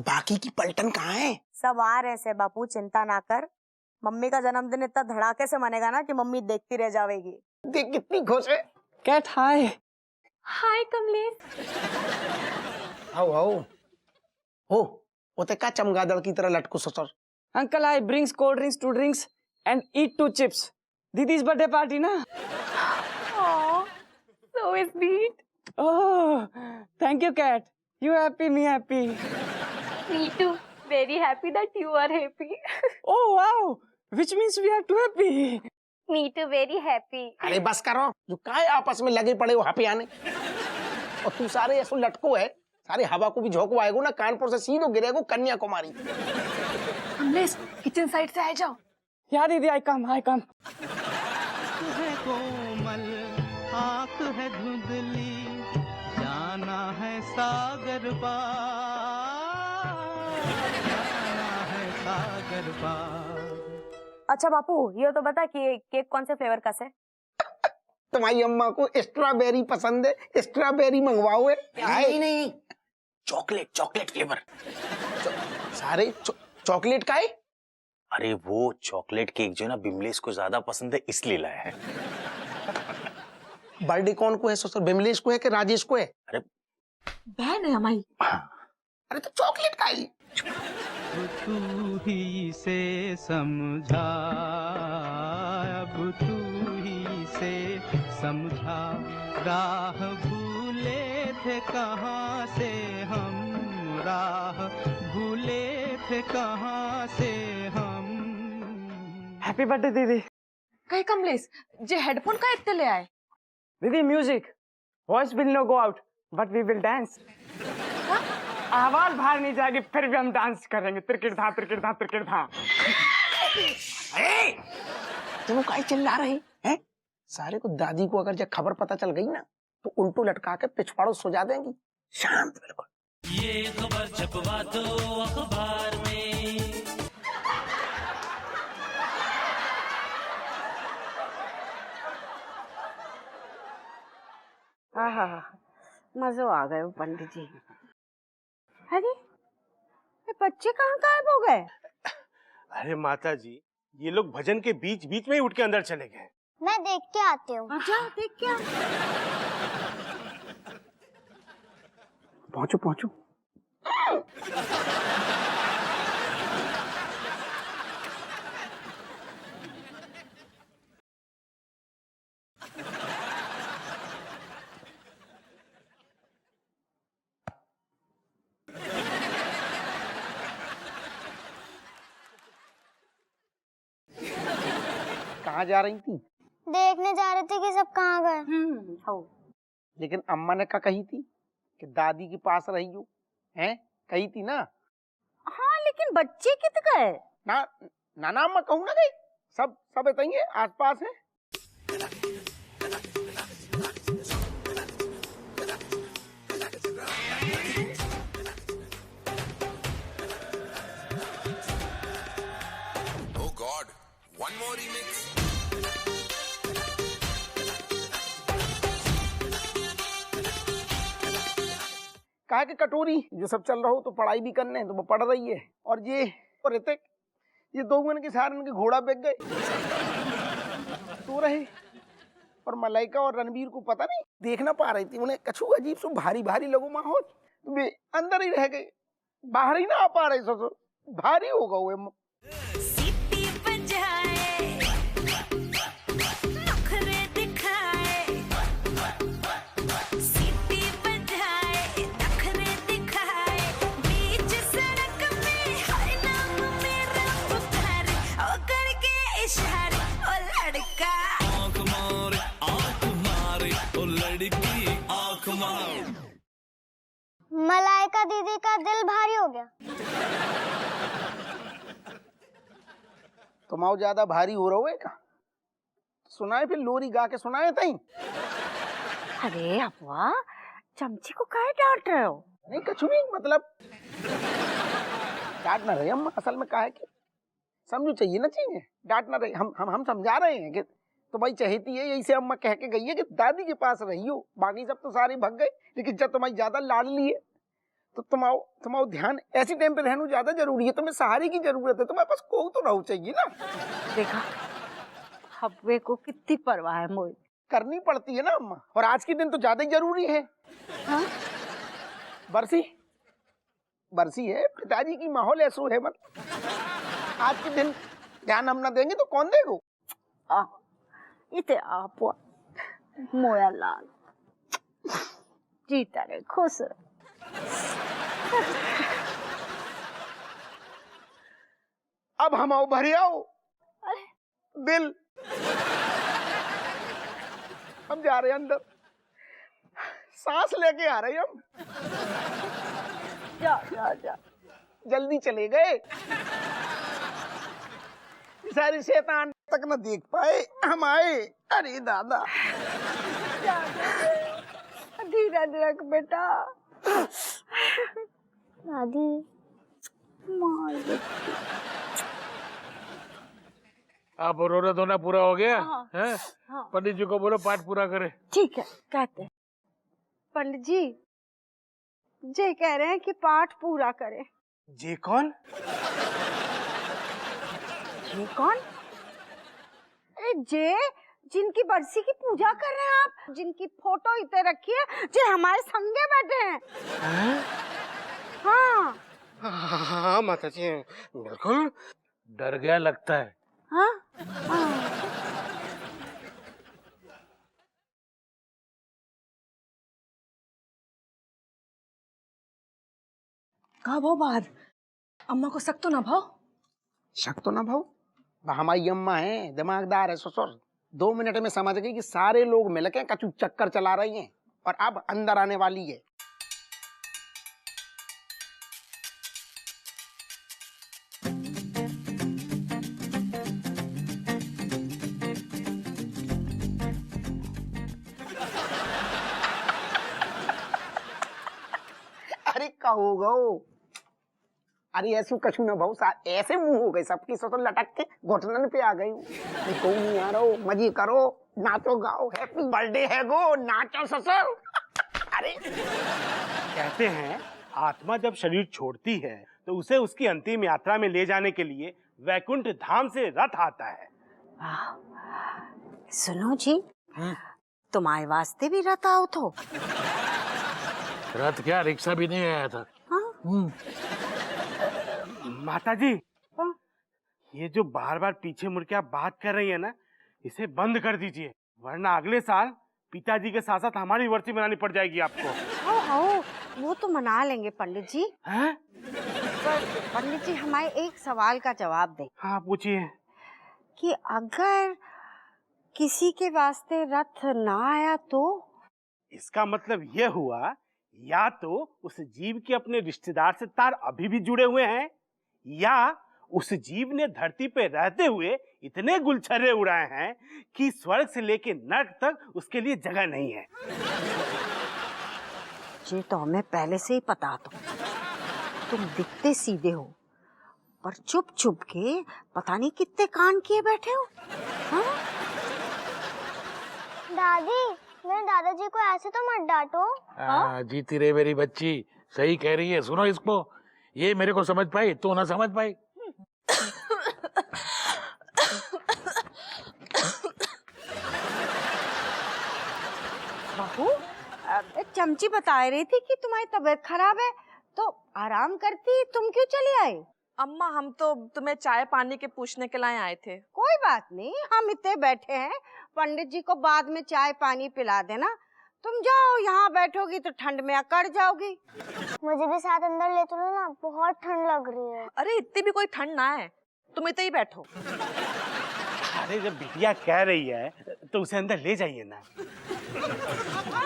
बाकी की पलटन कहाँ है? सब आ रहे से बापू, चिंता ना कर। मम्मी का जन्मदिन इतना धड़ाके से मनेगा ना कि मम्मी देखती रह जाएगी। देख कितनी खुश है। कैट हाय। हाय कमलेश। आओ आओ। हो ओते का चमगादड़ की तरह लटको ससुर। Uncle I brings cold drinks, 2 drinks and eat 2 chips. दीदी's birthday party ना? Oh, so sweet. Oh, thank you, cat. You happy, me happy. Me too. Very happy that you are happy. Oh wow, which means we are too happy. Me too. Very happy. अरे बस करो, जो काय आपस में लगे पड़े हो हापी आने। और तू सारे ऐसो लटको है, सारे हवा को भी झोंको आएगो ना, कानपुर से सीधो गिरेगो कन्याकुमारी। कमलेश, किचन साइड से आ जाओ। Yeah, दीदी, I come. है कोमल, आँख है धुंधली, जाना है सागर पार, जाना है सागर पार। अच्छा बापू, ये तो बता कि केक कौन से फ्लेवर का है? तुम्हारी अम्मा को स्ट्रॉबेरी पसंद है, स्ट्रॉबेरी मंगवाओ है। नहीं चॉकलेट फ्लेवर। सारे चॉकलेट का है। अरे वो चॉकलेट केक जो है ना बिमलेश को ज्यादा पसंद है इसलिए लाया है। बर्थडे कौन को है ससुर, बिमलेश को है कि राजेश को है? अरे बहन है हमारी। अरे तो चॉकलेट का ही। तू ही से समझा, अब तू ही से समझा, राह भूले थे कहाँ से हम, राह भूले थे कहाँ से हम। Happy birthday, दीदी. कहीं कमलेश, जे हेडफोन का इत्ते ले आए? दीदी, music. Voice will not go out, but we will dance. आवाज बाहर नहीं जाएगी, फिर भी हम डांस करेंगे। तिरकिट धा। तुम काहे चिल्ला रहे हैं? सारे को दादी को अगर जब खबर पता चल गई ना, तो उल्टू लटका के पिछवाड़ो सुझा देंगी। शांत बिल्कुल। ये खबर छपवा दो अखबार में। हाँ, मज़ो आ गए पंडित जी। अरे ये बच्चे कहाँ गायब हो गए? अरे माता जी, ये लोग भजन के बीच बीच में ही उठ के अंदर चले गए। मैं देख के आती हूँ। अच्छा, देख क्या? पहुंचो। कहाँ जा रही थी? देखने जा रहे थे कि सब कहाँ गए। हो। लेकिन अम्मा ने क्या कही थी कि दादी के पास रही हो, हैं? कही थी ना? हाँ, लेकिन बच्चे कित गए? ना अम्मा कहूँ ना गई। सब बताइए आसपास है। Oh God, one more remix. कहा कि कटोरी जो सब चल रहा हो तो पढ़ाई भी करने तो वो पढ़ रही है, और ये और ऋतिक ये दो के सारे उनके घोड़ा बेच गए, सो रहे। और मलाइका और रणबीर को पता नहीं देख ना पा रही थी, उन्हें कछु अजीब सो भारी लगो माहौल, तो वे अंदर ही रह गए, बाहर ही ना आ पा रहे। सो भारी होगा वो। मलाइका दीदी का दिल भारी हो गया। तुम ज्यादा भारी हो रहे हो। सुनाए फिर लोरी गा के सुनाए तई। अरे अप्पा, चमची को काहे डांट रहे हो? नहीं कछु भी, मतलब डांट ना रहे अम्मा। असल में कहा है कि समझो चाहिए ना, चाहिए डांट ना रहे। हम समझा रहे हैं कि तो भाई चाहती है, यही से अम्मा कह के गई है कि दादी के पास रही हो। बाकी सब तो सारे भग गए, लेकिन जब तुम्हारी ज्यादा लाडली है तो तुम्हारा ध्यान ऐसी टाइम पे रहना ज्यादा जरूरी है। तुम्हें सहारे की जरूरत है, तुम्हारे पास कोई तो रहू चाहिए ना। देखा हब्बे को कितनी परवाह है मोहित। करनी पड़ती है ना अम्मा, और आज के दिन तो ज्यादा ही जरूरी है। हाँ? बरसी है, पिताजी की माहौल ऐसो है मत। आज के दिन ध्यान हम ना देंगे तो कौन देगो? इते आप मोया लाल जीता रे, खुश रहे। अब हम आओ भरे आओ दिल। हम जा रहे हैं अंदर, सांस लेके आ रहे हैं हम। जा जा जा, जल्दी चले गए, सारी शैतान तक न देख पाए हम आए। अरे दादा धीरे धीरे बेटा। दादी आप रोना धोना पूरा हो गया हाँ, है? हाँ। पंडित जी को बोलो पाठ पूरा करे। ठीक है, कहते हैं पंडित जी जे कह रहे हैं कि पाठ पूरा करें। जी कौन? ये कौन? अरे जे जिनकी बरसी की पूजा कर रहे हैं आप, जिनकी फोटो इतने रखी है, जो हमारे संगे बैठे हैं। हाँ हाँ माता जी बिल्कुल। डर गया लगता है। हाँ हाँ। कहा भाव बाहर, अम्मा को शक तो ना भाव? शक तो ना भाऊ, हमारी अम्मा है, दिमागदार है ससुर। 2 मिनट में समझ गई कि सारे लोग मिलके कचू चक्कर चला रही हैं और अब अंदर आने वाली है। अरे कहो गो, अरे ऐसे कछु ना भाऊ, ऐसे मुंह हो गए सबकी, सो तो लटक के घुटनन पे आ गई। कौन नहीं आ रहा हो, मजे करो, नाचो गाओ, हैप्पी बर्थडे है गो, नाचो ससुर। अरे कहते हैं आत्मा जब शरीर छोड़ती है तो उसे उसकी अंतिम यात्रा में ले जाने के लिए वैकुंठ धाम से रथ आता है। सुनो जी, तुम्हारे वास्ते भी रथ आओ तो। रात क्या रिक्शा भी नहीं आया था। हाँ? माता जी हाँ? ये जो बार बार पीछे मुड़ के आप बात कर रही है ना, इसे बंद कर दीजिए, वरना अगले साल पिताजी के साथ साथ हमारी वर्सी बनानी पड़ जाएगी आपको। आओ, वो तो मना लेंगे पंडित जी। हैं? पर पंडित जी हमारे एक सवाल का जवाब दें। हाँ पूछिए। कि अगर किसी के वास्ते रथ ना आया तो? इसका मतलब यह हुआ या तो उस जीव के अपने रिश्तेदार से तार अभी भी जुड़े हुए हैं, या उस जीव ने धरती पे रहते हुए इतने गुलछर्रे उड़ाए हैं कि स्वर्ग से लेके नर्क तक उसके लिए जगह नहीं है। जी तो हमें पहले से ही पता तो। तुम दिखते सीधे हो पर चुप चुप के पता नहीं कितने कान किए बैठे हो। हाँ? दादी मेरे दादाजी को ऐसे तो मत डांटो। जीती रे मेरी बच्ची, सही कह रही है। सुनो इसको, ये मेरे को समझ पाई, तू ना समझ पाई। बहू, चमची बता रही थी कि तुम्हारी तबीयत खराब है तो आराम करती, तुम क्यों चली आई? अम्मा हम तो तुम्हें चाय पानी के पूछने के लिए आए थे। कोई बात नहीं, हम इतने बैठे हैं, पंडित जी को बाद में चाय पानी पिला देना। तुम जाओ, यहाँ बैठोगी तो ठंड में अकड़ जाओगी। मुझे भी साथ अंदर ले चलो ना, बहुत ठंड लग रही है। अरे इतनी भी कोई ठंड ना है, तुम इतने ही बैठो। अरे जब बिटिया कह रही है तो उसे अंदर ले जाइए ना।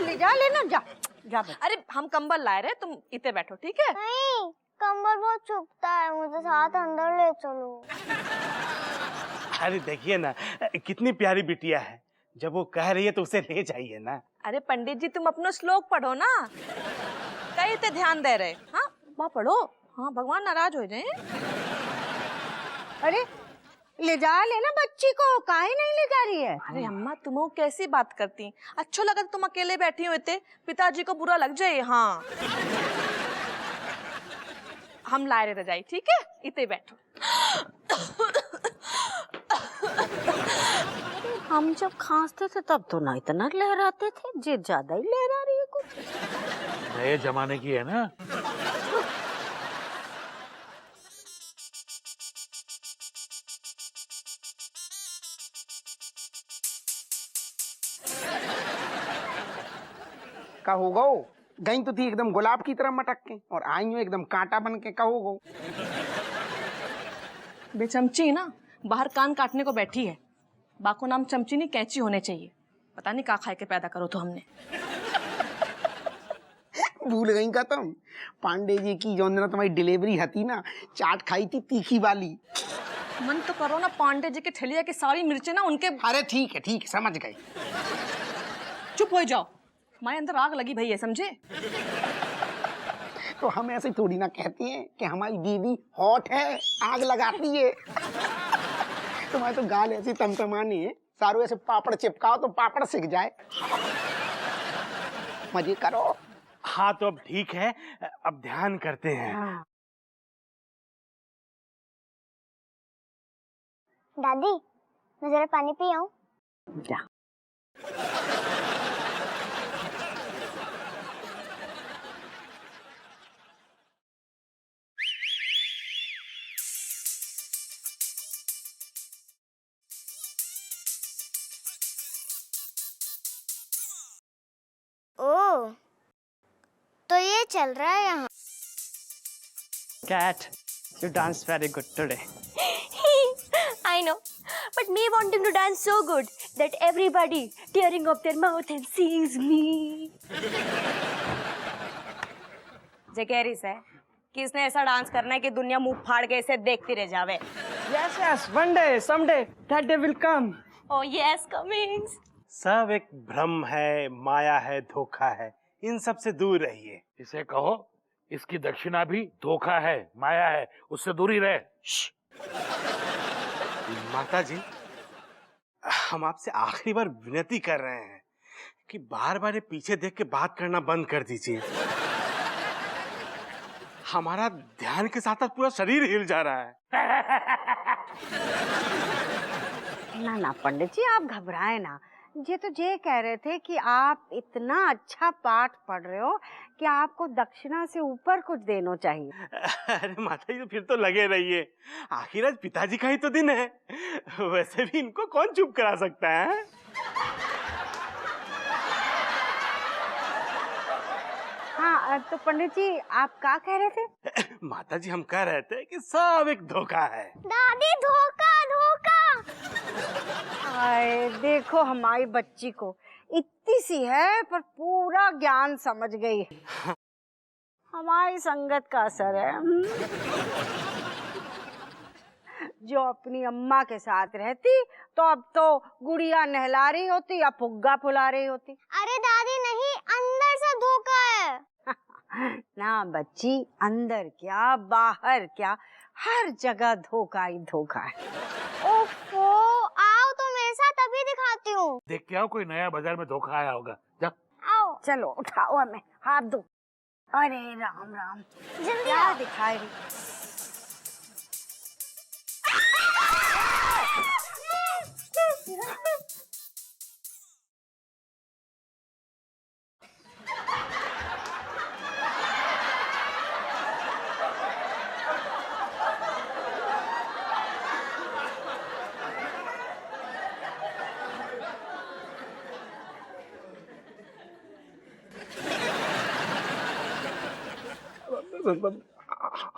ले जा, लेना जा जा। अरे हम कंबल लाए रहे, तुम इतने बैठो, ठीक है? नहीं, कंबल बहुत चुभता है, मुझे साथ अंदर ले चलो। अरे देखिए ना कितनी प्यारी बिटिया है, जब वो कह रही है तो उसे ले जाइए ना। अरे पंडित जी तुम अपना श्लोक पढ़ो ना, कहीं इतने ध्यान दे रहे। हाँ वहाँ पढ़ो, हाँ भगवान नाराज हो जाए। अरे ले जा, लेना बच्ची को, काहे नहीं ले जा रही है? अरे अम्मा तुम कैसी बात करती, अच्छो लगा तुम अकेले बैठी हुए थे, पिताजी को बुरा लग जाए। हाँ हम लाए रहे जाई, ठीक है? इतने बैठो। हम जब खांसते थे तब तो ना इतना लहराते थे, जे ज्यादा ही लहरा रही है कुछ। नए जमाने की है ना। कहोगो गई तो थी एकदम गुलाब की तरह मटक के, और आई हूँ एकदम कांटा बन के। कहोगो बेचमची ना बाहर कान काटने को बैठी है। बाको नाम चमची नहीं कैंची होने चाहिए। पता नहीं का खाए के पैदा करो तो हमने। भूल गई का तुम? पांडे जी की जो दिन तुम्हारी डिलीवरी हती ना, चाट खाई थी तीखी वाली। मन तो करो ना पांडे जी के ठेलिया की सारी मिर्चें ना उनके। अरे ठीक है समझ गए। चुप हो जाओ, हमारे अंदर आग लगी भई है, समझे? तो हम ऐसे थोड़ी ना कहते हैं कि हमारी दीदी हॉट है, आग लगाती है। तुम्हारे तो गाल ऐसी तमतमानी है, सारू ऐसे पापड़ चिपकाओ तो पापड़ सिक जाए। मजे करो। हाँ तो अब ठीक है, अब ध्यान करते हैं। हाँ। दादी मैं जरा पानी पी आऊं? जा। ओह तो ये चल रहा है यहाँ। Cat, you dance very good today. I know, but me wanting to dance so good that everybody tearing up their mouth and sees me. जगैरिस है कि इसने ऐसा डांस करना है कि दुनिया मुंह फाड़ के इसे देखती रह जावे। Yes, one day, someday, that day will come. Oh yes, coming. सब एक भ्रम है, माया है, धोखा है, इन सब से दूर रहिए। इसे कहो इसकी दक्षिणा भी धोखा है, माया है, उससे दूरी रहे। माता जी, हम आपसे आखिरी बार विनती कर रहे हैं कि बार बार पीछे देख के बात करना बंद कर दीजिए। हमारा ध्यान के साथ साथ पूरा शरीर हिल जा रहा है। ना पंडित जी आप घबराए ना। ये तो ये कह रहे थे कि आप इतना अच्छा पाठ पढ़ रहे हो कि आपको दक्षिणा से ऊपर कुछ देना चाहिए। अरे माता जी तो फिर तो लगे रहिए, आखिर आज पिताजी का ही तो दिन है। वैसे भी इनको कौन चुप करा सकता है? हाँ तो पंडित जी आप क्या कह रहे थे? माता जी हम कह रहे थे कि सब एक धोखा है। दादी धोखा धोखा। हाय देखो हमारी बच्ची को, इतनी सी है पर पूरा ज्ञान समझ गई। हमारी संगत का असर है। जो अपनी अम्मा के साथ रहती तो अब तो गुड़िया नहला रही होती या फुग्गा फुला रही होती। अरे दादी नहीं, अंदर से धोखा है। ना बच्ची, अंदर क्या बाहर क्या, हर जगह धोखा ही धोखा है। ओफो, आओ तो मेरे साथ, अभी दिखाती हूँ। देख के आओ, कोई नया बाजार में धोखा आया होगा। जा। आओ चलो उठाओ हमें, हाथ दो। अरे राम राम, जल्दी क्या आओ। दिखाई रही?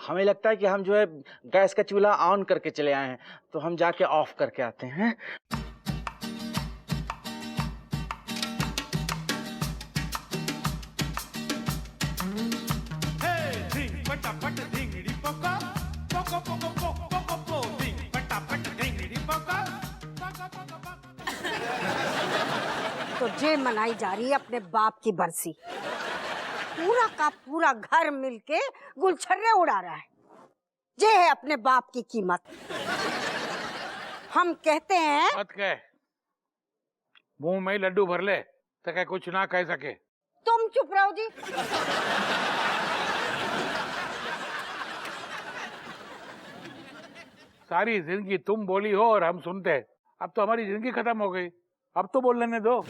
हमें लगता है कि हम जो है गैस का चूल्हा ऑन करके चले आए हैं, तो हम जाके ऑफ करके आते हैं। तो जे मनाई जा रही है अपने बाप की बरसी। पूरा का पूरा घर मिलके गुलछर्रे उड़ा रहा है। ये है अपने बाप की कीमत। हम कहते हैं मत कह, मुंह में ही लड्डू भर ले तो क्या कुछ ना कह सके। तुम चुप रहो जी। सारी जिंदगी तुम बोली हो और हम सुनते हैं। अब तो हमारी जिंदगी खत्म हो गई, अब तो बोल लेने दो।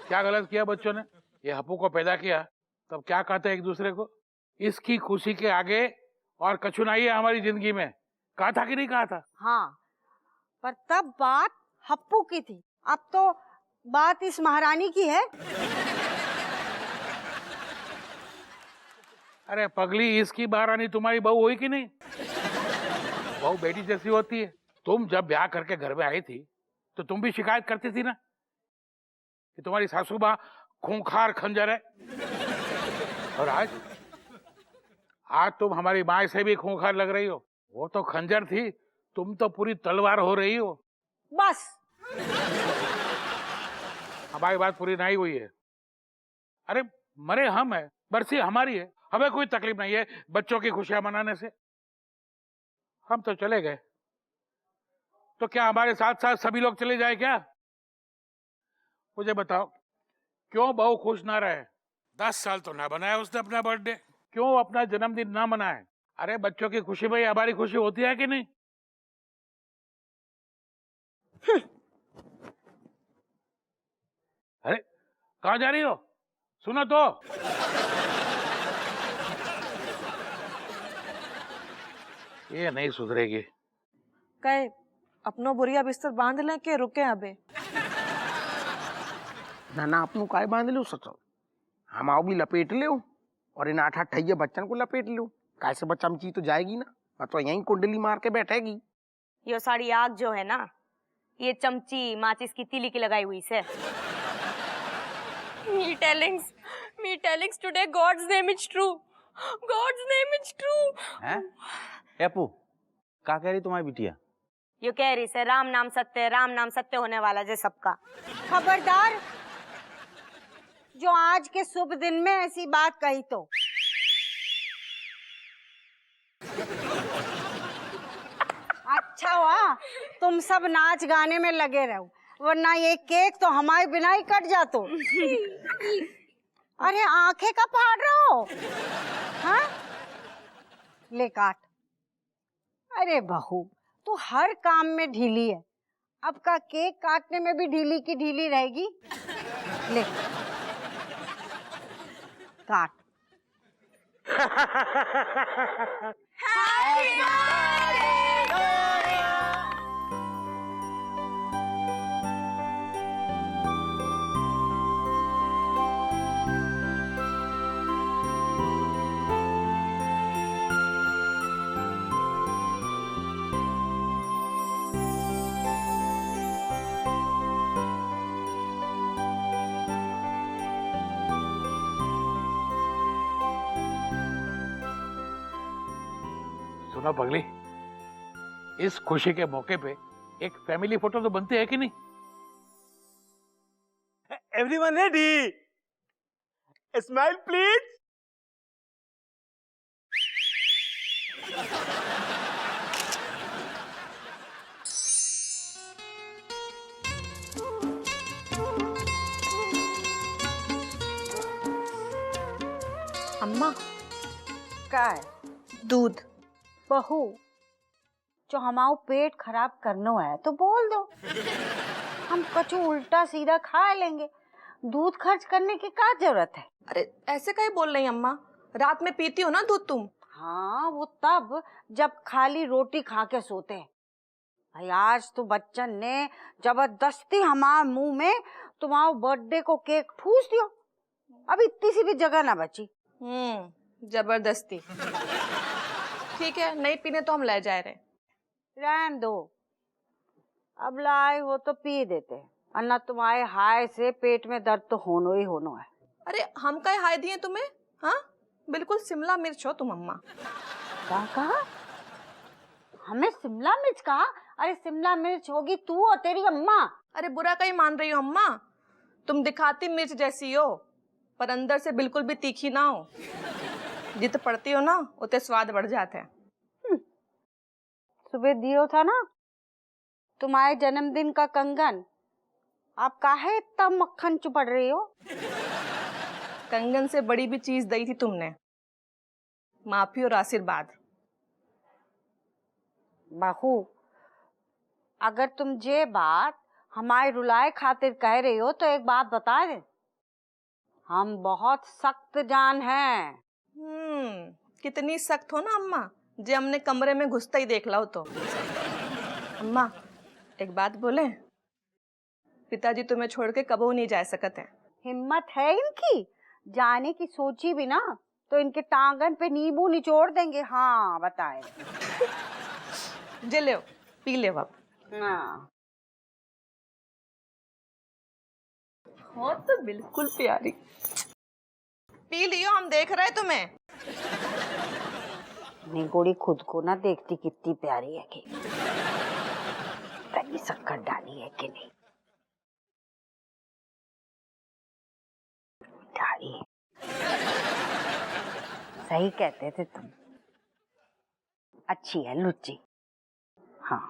क्या गलत किया बच्चों ने? ये हप्पू को पैदा किया तब क्या कहते एक दूसरे को? इसकी खुशी के आगे और कछु नहीं है हमारी जिंदगी में। कहा था कि नहीं कहा था? हाँ, पर तब बात हप्पू की थी, अब तो बात इस महारानी की है। अरे पगली, इसकी महारानी तुम्हारी बहू हुई कि नहीं? बहू बेटी जैसी होती है। तुम जब ब्याह करके घर में आई थी तो तुम भी शिकायत करती थी ना कि तुम्हारी सासू माँ खूंखार खंजर है। और आज तुम हमारी माँ से भी खूंखार लग रही हो। वो तो खंजर थी, तुम तो पूरी तलवार हो रही हो। बस हमारी बात पूरी नहीं हुई है। अरे मरे हम है, बरसी हमारी है, हमें कोई तकलीफ नहीं है बच्चों की खुशियां मनाने से। हम तो चले गए तो क्या हमारे साथ साथ सभी लोग चले जाए क्या? मुझे बताओ, क्यों बहू खुश ना रहे? 10 साल तो ना बनाया उसने अपना बर्थडे, क्यों अपना जन्मदिन ना मनाए? अरे बच्चों की खुशी में हमारी खुशी होती है कि नहीं? अरे कहाँ जा रही हो? सुनो तो। ये नहीं सुधरेगी। कहे अपनो बुरिया बिस्तर बांध लें के रुके अबे? ना अपनों काय बांध लो सचो, हम आओ भी लपेट ले और इन 8 ठैया बच्चन को लपेट लो। कैसे बच्चा में चीज तो जाएगी ना, मैं तो यहीं कुंडली मार के बैठेगी। ये सारी आग जो है ना, ये चमची माचिस की तीली की लगाई हुई से। Me tellings today God's name is true. God's name is true. हैं? अपू, क्या कह रही तुम्हारी बिटिया? ये कह रही से राम नाम सत्य होने वाला जे सबका। खबरदार, जो आज के शुभ दिन में ऐसी बात कही तो। अच्छा हुआ तुम सब नाच गाने में लगे रहो, वरना ये केक तो हमारे बिना ही कट जातो। अरे आंखें का फाड़ रहे हो? हाँ, ले काट। अरे बहू, तू हर काम में ढीली है, अब का केक काटने में भी ढीली की ढीली रहेगी। ले काट। सुनो पगली, इस खुशी के मौके पे एक फैमिली फोटो तो बनती है कि नहीं? Everyone ready? Smile please. अम्मा, का है? दूध। बहू, जो हमारो पेट खराब करनो है तो बोल दो, हम कछु उल्टा सीधा खा लेंगे। दूध खर्च करने की क्या जरूरत है? अरे ऐसे काहे बोल रही अम्मा? रात में पीती हो ना दूध तुम? हाँ, वो तब जब खाली रोटी खा के सोते हैं। भाई आज तो बच्चन ने जबरदस्ती हमारे मुंह में तुम्हारे बर्थडे को केक ठूस दियो, अब इतनी सी भी जगह ना बची। जबरदस्ती। ठीक है, नहीं पीने तो हम ले जा रहे। रहन दो, अब लाए हो तो पी देते, वरना तुम्हारे हाय से पेट में दर्द तो होनो ही होनो है। अरे हम काहे हाय दिए तुम्हें? हाँ, बिल्कुल शिमला मिर्च हो तुम अम्मा। क्या कहा? हमें शिमला मिर्च कहा? अरे शिमला मिर्च होगी तू और तेरी अम्मा। अरे बुरा कहीं मान रही हो अम्मा? तुम दिखाती मिर्च जैसी हो पर अंदर से बिल्कुल भी तीखी ना हो। जित पड़ती हो ना उतने स्वाद बढ़ जाते हैं। सुबह दियो था ना तुम्हारे जन्मदिन का कंगन, आप काहे इतना मक्खन चुपड़ रही हो? कंगन से बड़ी भी चीज दी थी तुमने, माफी और आशीर्वाद। बहू, अगर तुम ये बात हमारे रुलाए खातिर कह रही हो तो एक बात बता दे, हम बहुत सख्त जान हैं। कितनी सख्त हो ना अम्मा, जे हमने कमरे में घुसता ही देख लो तो। अम्मा एक बात बोले, पिताजी तुम्हें छोड़ के कबो नहीं जा सकते हैं। हिम्मत है इनकी, जाने की सोची भी ना तो इनके टांगन पे नींबू निचोड़ देंगे। हाँ बताए। जे ले पी ले बाप। हाँ हो तो बिल्कुल प्यारी, पी लियो, हम देख रहे तुम्हें। निगोड़ी खुद को ना देखती कितनी प्यारी है कि तनी शक्कर डाली है कि नहीं। डाली है। सही कहते थे तुम, अच्छी है लुच्ची। हाँ